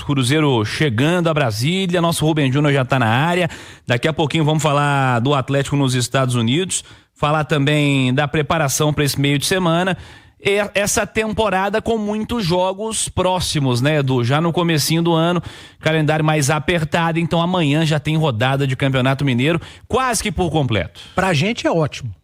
Cruzeiro chegando a Brasília, nosso Rubem Júnior já está na área. Daqui a pouquinho vamos falar do Atlético nos Estados Unidos, falar também da preparação para esse meio de semana. Essa temporada com muitos jogos próximos, né, Edu? Já no comecinho do ano, calendário mais apertado, então amanhã já tem rodada de Campeonato Mineiro, quase que por completo. Pra gente é ótimo.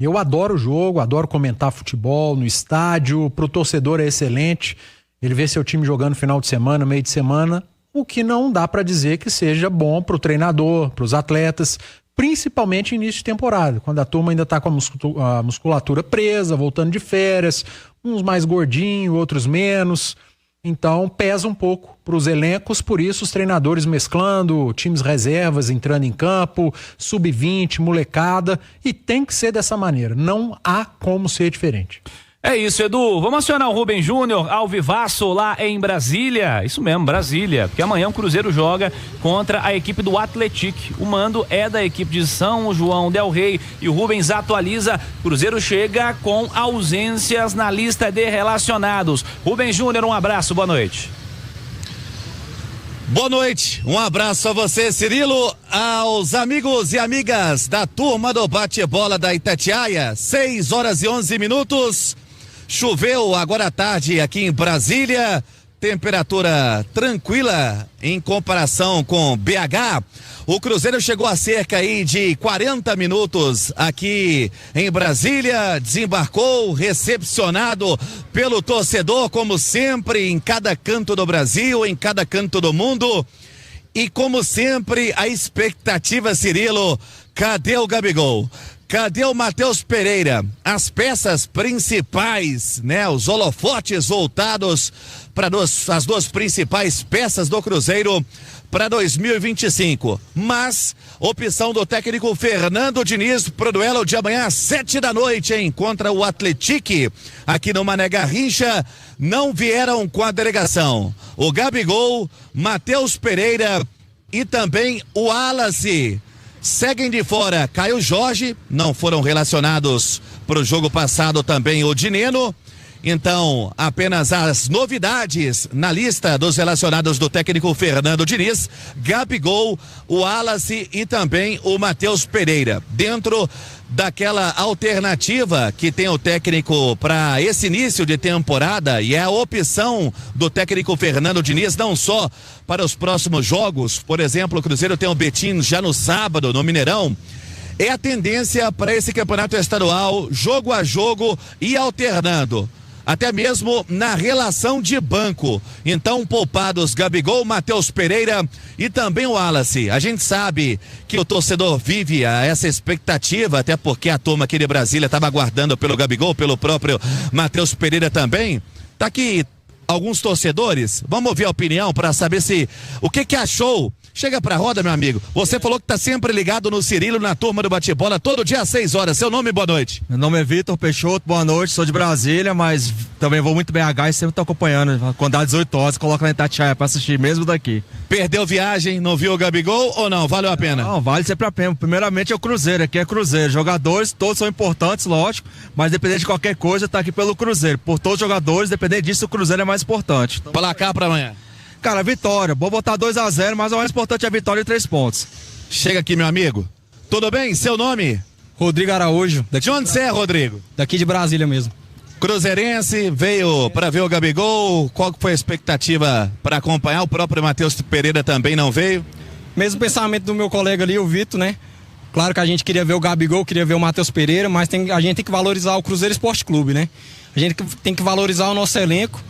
Eu adoro o jogo, adoro comentar futebol no estádio, pro torcedor é excelente. Ele vê seu time jogando final de semana, meio de semana, o que não dá pra dizer que seja bom pro treinador, pros atletas, principalmente início de temporada, quando a turma ainda tá com a musculatura presa, voltando de férias, uns mais gordinhos, outros menos. Então pesa um pouco para os elencos, por isso os treinadores mesclando, times reservas entrando em campo, sub-20, molecada, e tem que ser dessa maneira, não há como ser diferente. É isso, Edu. Vamos acionar o Rubem Júnior ao vivaço lá em Brasília. Isso mesmo, Brasília. Porque amanhã o Cruzeiro joga contra a equipe do Atlético. O mando é da equipe de São João del Rei. E o Rubens atualiza. Cruzeiro chega com ausências na lista de relacionados. Rubem Júnior, um abraço, boa noite. Boa noite, um abraço a você, Cirilo, aos amigos e amigas da turma do bate-bola da Itatiaia, 6h11. Choveu agora à tarde aqui em Brasília, temperatura tranquila em comparação com BH. O Cruzeiro chegou a cerca aí de 40 minutos aqui em Brasília, desembarcou, recepcionado pelo torcedor, como sempre, em cada canto do Brasil, em cada canto do mundo. E como sempre, a expectativa, Cirilo, cadê o Gabigol? Cadê o Matheus Pereira? As peças principais, né? Os holofotes voltados para as duas principais peças do Cruzeiro para 2025. Mas, opção do técnico Fernando Diniz pro duelo de amanhã às 7h, hein? Contra o Atlético, aqui no Mané Garrincha, não vieram com a delegação. O Gabigol, Matheus Pereira e também o Wallace. Seguem de fora Caio Jorge, não foram relacionados para o jogo passado também o Dineno. Então, apenas as novidades na lista dos relacionados do técnico Fernando Diniz: Gabigol, o Wallace e também o Matheus Pereira. Dentro daquela alternativa que tem o técnico para esse início de temporada, e é a opção do técnico Fernando Diniz, não só para os próximos jogos. Por exemplo, o Cruzeiro tem o Betim já no sábado, no Mineirão. É a tendência para esse campeonato estadual, jogo a jogo e alternando. Até mesmo na relação de banco. Então, poupados Gabigol, Matheus Pereira e também o Wallace. A gente sabe que o torcedor vive essa expectativa, até porque a turma aqui de Brasília estava aguardando pelo Gabigol, pelo próprio Matheus Pereira também. Tá aqui alguns torcedores, vamos ouvir a opinião para saber o que achou. Chega pra roda, meu amigo. Você falou que tá sempre ligado no Cirilo, na turma do bate-bola, todo dia às 6h. Seu nome, boa noite. Meu nome é Vitor Peixoto, boa noite. Sou de Brasília, mas também vou muito BH e sempre tô acompanhando. Quando dá 18 horas, coloca na Itatiaia pra assistir mesmo daqui. Perdeu viagem, não viu o Gabigol ou não? Valeu a pena? Não, vale sempre a pena. Primeiramente é o Cruzeiro, aqui é Cruzeiro. Jogadores, todos são importantes, lógico, mas dependendo de qualquer coisa, tá aqui pelo Cruzeiro. Por todos os jogadores, dependendo disso, o Cruzeiro é mais importante. Placar pra amanhã. Cara, vitória. Vou botar 2-0, mas o mais importante é a vitória e 3 pontos. Chega aqui, meu amigo. Tudo bem? Seu nome? Rodrigo Araújo. De onde você é, Rodrigo? Daqui de Brasília mesmo. Cruzeirense, veio para ver o Gabigol. Qual foi a expectativa para acompanhar? O próprio Matheus Pereira também não veio? Mesmo pensamento do meu colega ali, o Vitor, né? Claro que a gente queria ver o Gabigol, queria ver o Matheus Pereira, mas a gente tem que valorizar o Cruzeiro Esporte Clube, né? A gente tem que valorizar o nosso elenco.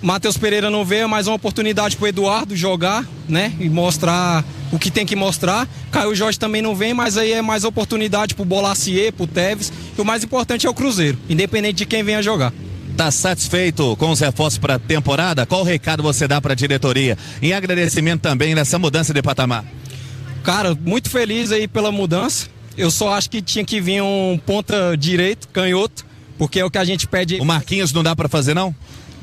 Matheus Pereira não veio, é mais uma oportunidade pro Eduardo jogar, né? E mostrar o que tem que mostrar. Caio Jorge também não vem, mas aí é mais oportunidade pro Bolacier, pro Teves. E o mais importante é o Cruzeiro, independente de quem venha jogar. Tá satisfeito com os reforços para a temporada? Qual recado você dá para a diretoria? Em agradecimento também nessa mudança de patamar. Cara, muito feliz aí pela mudança. Eu só acho que tinha que vir um ponta direito, canhoto, porque é o que a gente pede. O Marquinhos não dá para fazer, não?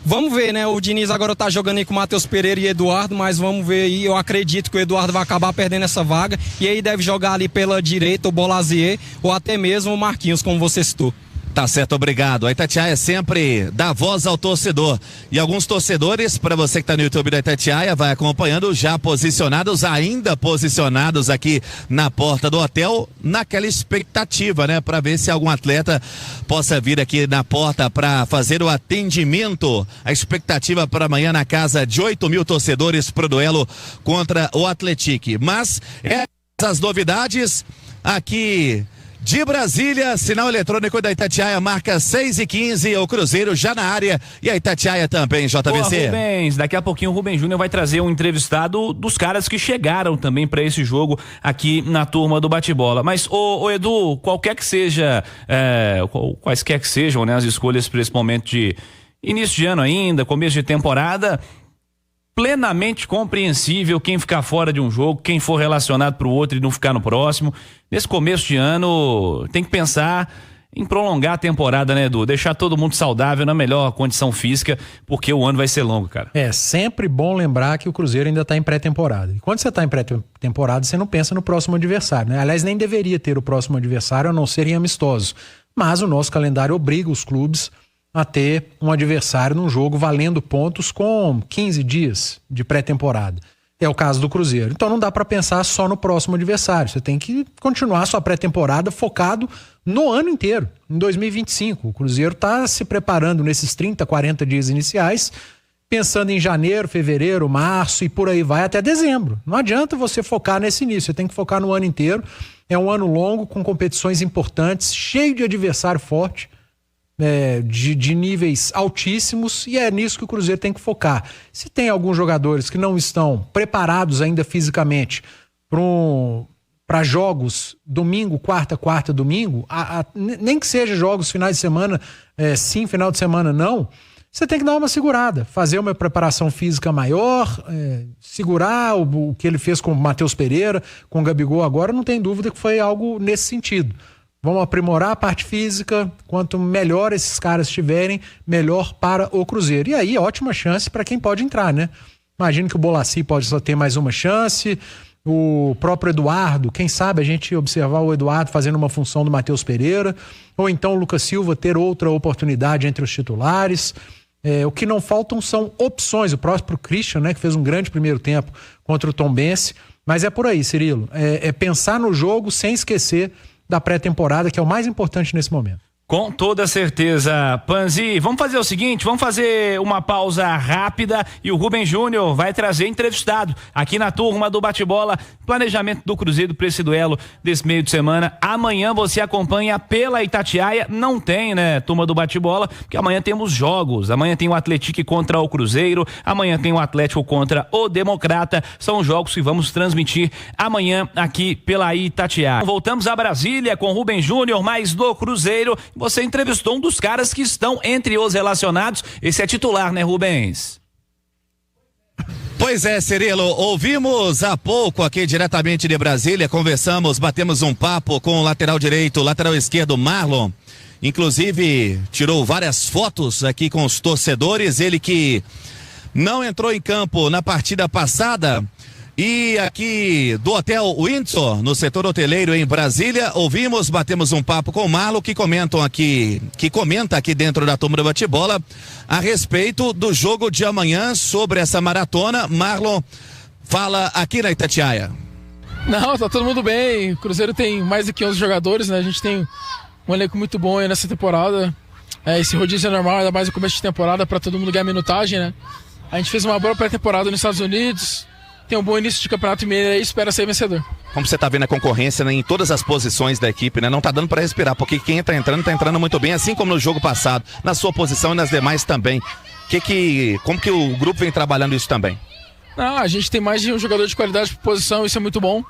Vamos ver, né? O Diniz agora tá jogando aí com o Matheus Pereira e Eduardo, mas vamos ver aí. Eu acredito que o Eduardo vai acabar perdendo essa vaga. E aí deve jogar ali pela direita o Bolazier ou até mesmo o Marquinhos, como você citou. Tá certo, obrigado. A Itatiaia sempre dá voz ao torcedor. E alguns torcedores, para você que tá no YouTube da Itatiaia, vai acompanhando, já posicionados, ainda posicionados aqui na porta do hotel, naquela expectativa, né? Para ver se algum atleta possa vir aqui na porta para fazer o atendimento. A expectativa para amanhã na casa de 8.000 torcedores pro duelo contra o Atlético. Mas essas novidades aqui de Brasília, sinal eletrônico da Itatiaia marca 6h15, o Cruzeiro já na área e a Itatiaia também, JVC. Boa, Rubens, daqui a pouquinho o Rubem Júnior vai trazer um entrevistado dos caras que chegaram também para esse jogo aqui na turma do bate-bola. Mas, ô Edu, quaisquer que sejam, né, as escolhas para esse momento de início de ano ainda, começo de temporada, plenamente compreensível quem ficar fora de um jogo, quem for relacionado para o outro e não ficar no próximo. Nesse começo de ano, tem que pensar em prolongar a temporada, né, Edu? Deixar todo mundo saudável na melhor condição física, porque o ano vai ser longo, cara. É sempre bom lembrar que o Cruzeiro ainda está em pré-temporada. E quando você está em pré-temporada, você não pensa no próximo adversário, né? Aliás, nem deveria ter o próximo adversário, a não ser em amistoso. Mas o nosso calendário obriga os clubes a ter um adversário num jogo valendo pontos com 15 dias de pré-temporada. É o caso do Cruzeiro. Então não dá para pensar só no próximo adversário. Você tem que continuar sua pré-temporada focado no ano inteiro, em 2025. O Cruzeiro está se preparando nesses 30, 40 dias iniciais, pensando em janeiro, fevereiro, março e por aí vai até dezembro. Não adianta você focar nesse início, você tem que focar no ano inteiro. É um ano longo, com competições importantes, cheio de adversário forte. De níveis altíssimos, e é nisso que o Cruzeiro tem que focar. Se tem alguns jogadores que não estão preparados ainda fisicamente para jogos domingo, quarta, domingo, nem que seja jogos finais de semana, sim, final de semana não, você tem que dar uma segurada, fazer uma preparação física maior, segurar o que ele fez com o Matheus Pereira, com o Gabigol agora, não tem dúvida que foi algo nesse sentido. Vamos aprimorar a parte física, quanto melhor esses caras estiverem, melhor para o Cruzeiro. E aí, ótima chance para quem pode entrar, né? Imagino que o Bolassi pode só ter mais uma chance, o próprio Eduardo, quem sabe a gente observar o Eduardo fazendo uma função do Matheus Pereira, ou então o Lucas Silva ter outra oportunidade entre os titulares. O que não faltam são opções. O próprio Christian, né, que fez um grande primeiro tempo contra o Tombense, mas é por aí, Cirilo. É pensar no jogo sem esquecer da pré-temporada, que é o mais importante nesse momento. Com toda certeza, Panzi. Vamos fazer o seguinte, vamos fazer uma pausa rápida e o Rubem Júnior vai trazer entrevistado aqui na turma do bate-bola, planejamento do Cruzeiro para esse duelo desse meio de semana. Amanhã você acompanha pela Itatiaia, não tem, né, turma do bate-bola, porque amanhã temos jogos. Amanhã tem o Atlético contra o Cruzeiro, amanhã tem o Atlético contra o Democrata. São jogos que vamos transmitir amanhã aqui pela Itatiaia. Voltamos a Brasília com o Rubem Júnior, mais do Cruzeiro. Você entrevistou um dos caras que estão entre os relacionados. Esse é titular, né, Rubens? Pois é, Cirilo, ouvimos há pouco aqui diretamente de Brasília, conversamos, batemos um papo com o lateral direito, lateral esquerdo Marlon, inclusive tirou várias fotos aqui com os torcedores, ele que não entrou em campo na partida passada. E aqui do Hotel Windsor, no setor hoteleiro em Brasília, batemos um papo com o Marlon, que comenta aqui dentro da turma do bate-bola a respeito do jogo de amanhã, sobre essa maratona. Marlon, fala aqui na Itatiaia. Não, tá todo mundo bem. O Cruzeiro tem mais do que 11 jogadores, né? A gente tem um elenco muito bom aí nessa temporada. Esse rodízio é normal, ainda mais no começo de temporada, para todo mundo ganhar minutagem, né? A gente fez uma boa pré-temporada nos Estados Unidos, tem um bom início de campeonato mineiro aí, espera ser vencedor. Como você tá vendo a concorrência, né, em todas as posições da equipe, né? Não tá dando para respirar, porque quem tá entrando muito bem, assim como no jogo passado, na sua posição e nas demais também. Como que o grupo vem trabalhando isso também? Não, a gente tem mais de um jogador de qualidade por posição, isso é muito bom.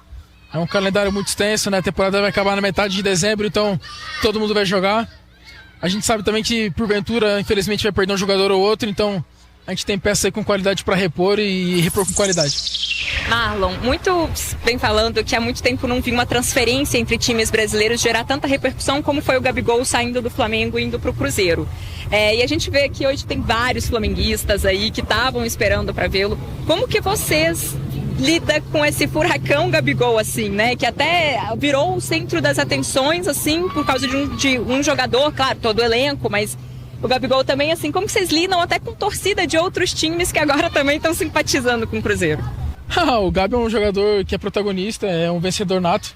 É um calendário muito extenso, né? A temporada vai acabar na metade de dezembro, então todo mundo vai jogar. A gente sabe também que, porventura, infelizmente vai perder um jogador ou outro, então a gente tem peça aí com qualidade para repor e repor com qualidade. Marlon, muito vem falando que há muito tempo não vi uma transferência entre times brasileiros gerar tanta repercussão como foi o Gabigol saindo do Flamengo e indo para o Cruzeiro. E a gente vê que hoje tem vários flamenguistas aí que estavam esperando para vê-lo. Como que vocês lida com esse furacão Gabigol, assim, né? Que até virou o centro das atenções, assim, por causa de um jogador, claro, todo o elenco, mas o Gabigol também, assim, como que vocês lidam até com torcida de outros times que agora também estão simpatizando com o Cruzeiro? O Gabi é um jogador que é protagonista, é um vencedor nato.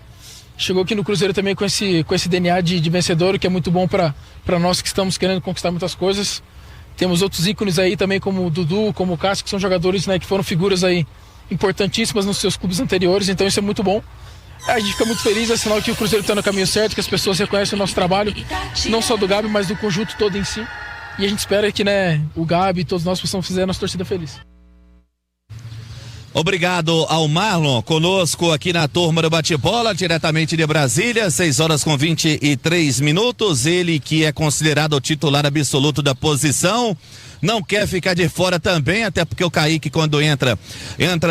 Chegou aqui no Cruzeiro também com esse DNA de vencedor, que é muito bom para nós que estamos querendo conquistar muitas coisas. Temos outros ícones aí também, como o Dudu, como o Cássio, que são jogadores, né, que foram figuras aí importantíssimas nos seus clubes anteriores, então isso é muito bom. A gente fica muito feliz, é sinal que o Cruzeiro está no caminho certo, que as pessoas reconhecem o nosso trabalho, não só do Gabi, mas do conjunto todo em si. E a gente espera que, né, o Gabi e todos nós possamos fazer a nossa torcida feliz. Obrigado ao Marlon, conosco aqui na turma do bate-bola, diretamente de Brasília, 6h23. Ele que é considerado o titular absoluto da posição, não quer ficar de fora também, até porque o Kaique, quando entra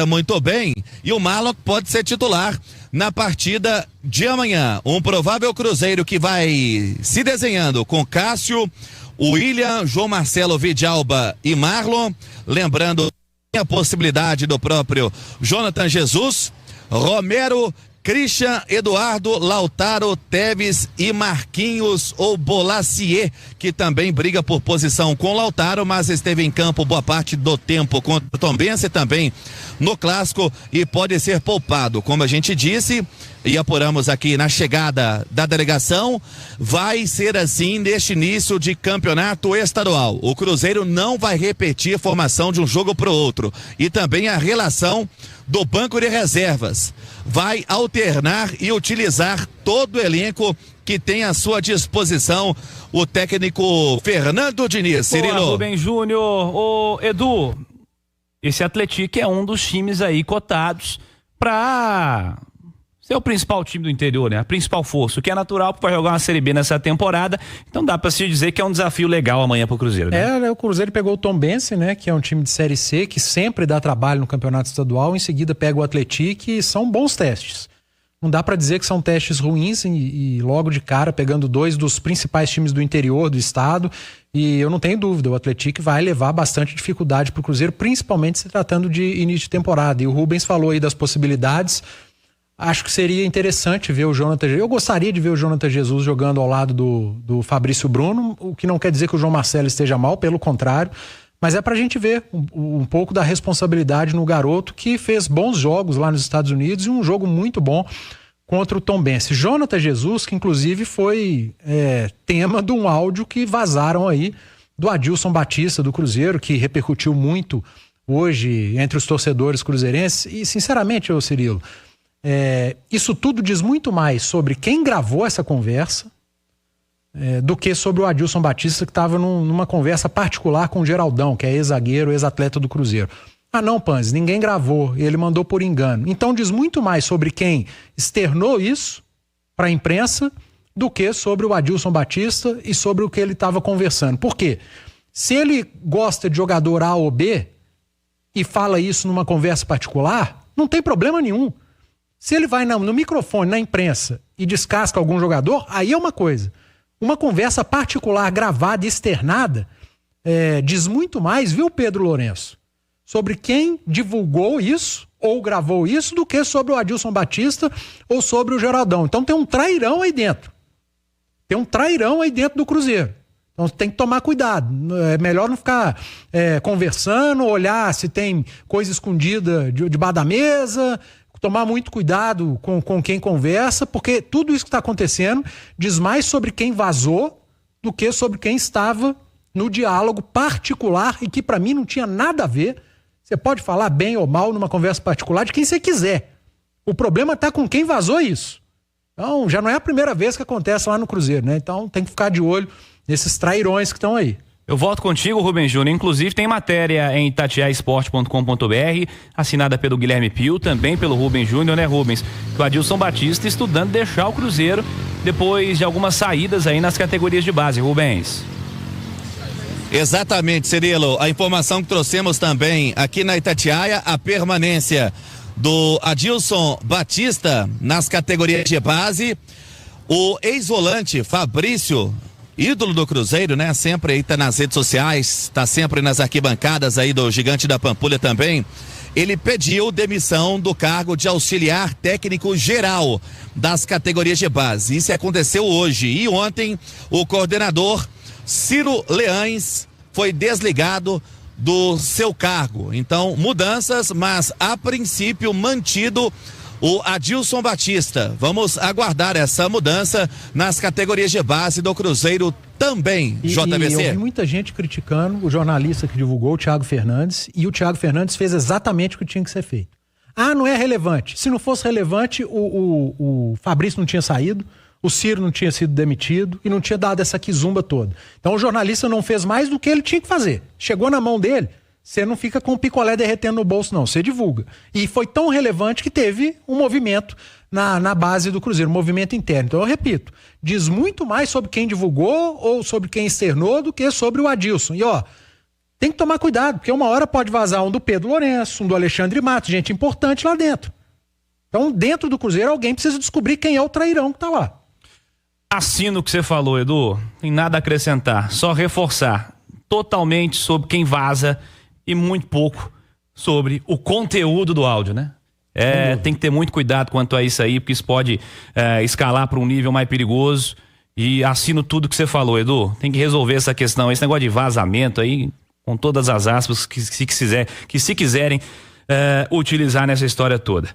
muito bem. E o Marlon pode ser titular na partida de amanhã. Um provável Cruzeiro que vai se desenhando com Cássio, William, João Marcelo, Vidalba e Marlon. Lembrando a possibilidade do próprio Jonathan Jesus, Romero, Christian, Eduardo, Lautaro, Teves e Marquinhos ou Bolacier, que também briga por posição com Lautaro, mas esteve em campo boa parte do tempo contra o Tombense também no clássico e pode ser poupado. Como a gente disse e apuramos aqui na chegada da delegação, vai ser assim neste início de campeonato estadual. O Cruzeiro não vai repetir a formação de um jogo para o outro e também a relação do banco de reservas. Vai alternar e utilizar todo o elenco que tem à sua disposição o técnico Fernando Diniz. Cirilo. Rubem Júnior, ô Edu, esse Atlético é um dos times aí cotados para ser o principal time do interior, né? A principal força, o que é natural para jogar uma Série B nessa temporada. Então dá para se dizer que é um desafio legal amanhã pro Cruzeiro, né? O Cruzeiro pegou o Tombense, né? Que é um time de Série C, que sempre dá trabalho no campeonato estadual. Em seguida pega o Atlético e são bons testes. Não dá para dizer que são testes ruins e logo de cara pegando dois dos principais times do interior do estado. E eu não tenho dúvida, o Atlético vai levar bastante dificuldade pro Cruzeiro, principalmente se tratando de início de temporada. E o Rubens falou aí das possibilidades. Acho que seria interessante ver o Jonathan. Eu gostaria de ver o Jonathan Jesus jogando ao lado do Fabrício Bruno, o que não quer dizer que o João Marcelo esteja mal, pelo contrário, mas é pra gente ver um pouco da responsabilidade no garoto que fez bons jogos lá nos Estados Unidos e um jogo muito bom contra o Tombense. Jonathan Jesus, que inclusive foi tema de um áudio que vazaram aí do Adilson Batista do Cruzeiro, que repercutiu muito hoje entre os torcedores cruzeirenses. E sinceramente, ô Cirilo, isso tudo diz muito mais sobre quem gravou essa conversa do que sobre o Adilson Batista, que estava numa conversa particular com o Geraldão, que é ex-zagueiro, ex-atleta do Cruzeiro. Ah não, Panzi, ninguém gravou, ele mandou por engano. Então diz muito mais sobre quem externou isso para a imprensa do que sobre o Adilson Batista e sobre o que ele estava conversando. Por quê? Se ele gosta de jogador A ou B e fala isso numa conversa particular, não tem problema nenhum. Se ele vai no microfone, na imprensa, e descasca algum jogador, aí é uma coisa. Uma conversa particular, gravada e externada, diz muito mais, viu, Pedro Lourenço, sobre quem divulgou isso ou gravou isso do que sobre o Adilson Batista ou sobre o Geraldão. Então tem um trairão aí dentro. Tem um trairão aí dentro do Cruzeiro. Então tem que tomar cuidado. É melhor não ficar conversando, olhar se tem coisa escondida debaixo da mesa. Tomar muito cuidado com quem conversa, porque tudo isso que está acontecendo diz mais sobre quem vazou do que sobre quem estava no diálogo particular e que para mim não tinha nada a ver. Você pode falar bem ou mal numa conversa particular de quem você quiser. O problema está com quem vazou isso. Então já não é a primeira vez que acontece lá no Cruzeiro, né? Então tem que ficar de olho nesses trairões que estão aí. Eu volto contigo, Rubem Júnior. Inclusive tem matéria em itatiaesporte.com.br, assinada pelo Guilherme Pio, também pelo Rubem Júnior, né, Rubens? O Adilson Batista estudando deixar o Cruzeiro depois de algumas saídas aí nas categorias de base, Rubens. Exatamente, Cirilo. A informação que trouxemos também aqui na Itatiaia, a permanência do Adilson Batista nas categorias de base. O ex-volante Fabrício, ídolo do Cruzeiro, né? Sempre aí tá nas redes sociais, tá sempre nas arquibancadas aí do Gigante da Pampulha também. ele pediu demissão do cargo de auxiliar técnico geral das categorias de base. Isso aconteceu hoje. E ontem o coordenador Ciro Leães foi desligado do seu cargo. Então, mudanças, mas a princípio mantido o Adilson Batista. Vamos aguardar essa mudança nas categorias de base do Cruzeiro também, JVC. Eu vi muita gente criticando o jornalista que divulgou, o Thiago Fernandes, e o Thiago Fernandes fez exatamente o que tinha que ser feito. Ah, não é relevante. Se não fosse relevante, o Fabrício não tinha saído, o Ciro não tinha sido demitido e não tinha dado essa quizumba toda. Então o jornalista não fez mais do que ele tinha que fazer. Chegou na mão dele, você não fica com o picolé derretendo no bolso, não. Você divulga. E foi tão relevante que teve um movimento na base do Cruzeiro, um movimento interno. Então eu repito, diz muito mais sobre quem divulgou ou sobre quem externou do que sobre o Adilson. E ó, tem que tomar cuidado, porque uma hora pode vazar um do Pedro Lourenço, um do Alexandre Matos, gente importante lá dentro. Então dentro do Cruzeiro alguém precisa descobrir quem é o trairão que tá lá. Assino o que você falou, Edu. Tem nada a acrescentar, só reforçar totalmente sobre quem vaza e muito pouco sobre o conteúdo do áudio, né? Tem que ter muito cuidado quanto a isso aí, porque isso pode escalar para um nível mais perigoso. E assino tudo que você falou, Edu. Tem que resolver essa questão, esse negócio de vazamento aí, com todas as aspas que se quiserem utilizar nessa história toda.